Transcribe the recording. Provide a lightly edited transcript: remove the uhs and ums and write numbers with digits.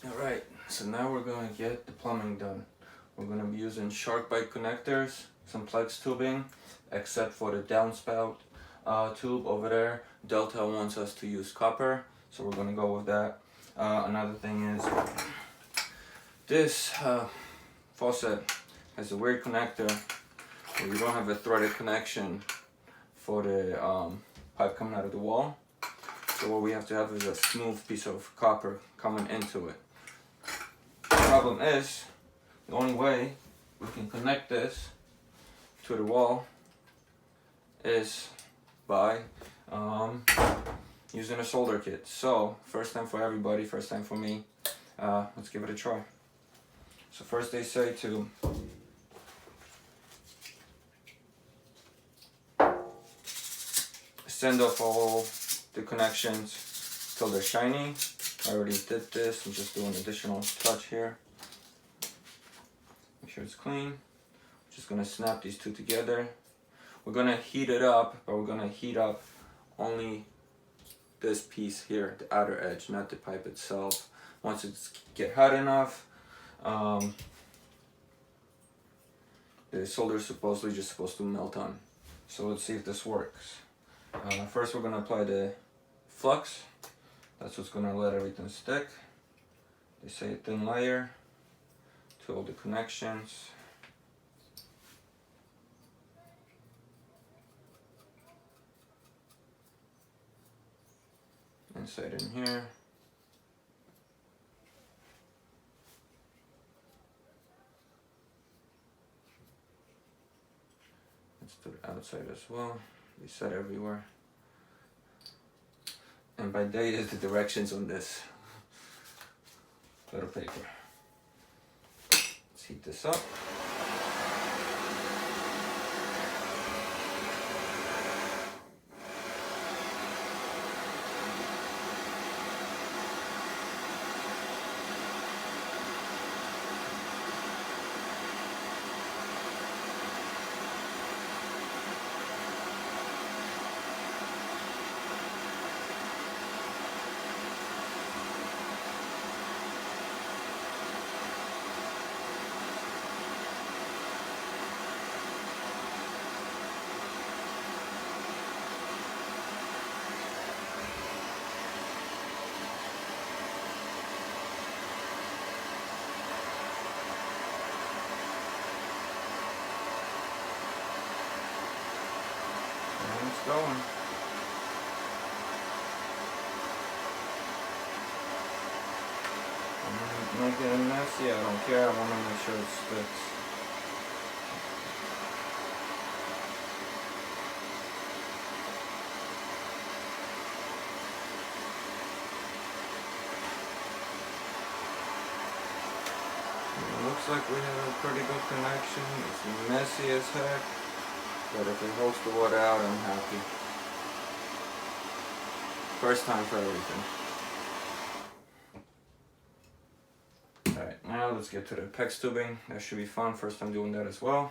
Alright, so now we're going to get the plumbing done. We're going to be using shark bite connectors, some plex tubing, except for the downspout tube over there. Delta wants us to use copper, so we're going to go with that. Another thing is, this faucet has a weird connector where you don't have a threaded connection for the pipe coming out of the wall. So what we have to have is a smooth piece of copper coming into it. The problem is, the only way we can connect this to the wall is by using a solder kit. So, first time for everybody, first time for me. Let's give it a try. So first they say to sand off all the connections till they're shiny. I already did this, I'm just doing an additional touch here. Make sure it's clean. Just gonna snap these two together. We're gonna heat it up, but we're gonna heat up only this piece here, the outer edge, not the pipe itself. Once it's get hot enough, the solder is supposedly just supposed to melt on. So let's see if this works. First we're gonna apply the flux. That's what's gonna let everything stick. They say a thin layer to all the connections. Inside in here. Let's do the outside as well. They said everywhere. And by date is the directions on this little paper. Let's heat this up. And it's going. I'm not getting messy, I don't care, I want to make sure it sticks. It looks like we have a pretty good connection. It's messy as heck, but if it holds the water out, I'm happy. First time for everything. Alright, now let's get to the PEX tubing. That should be fun, first time doing that as well.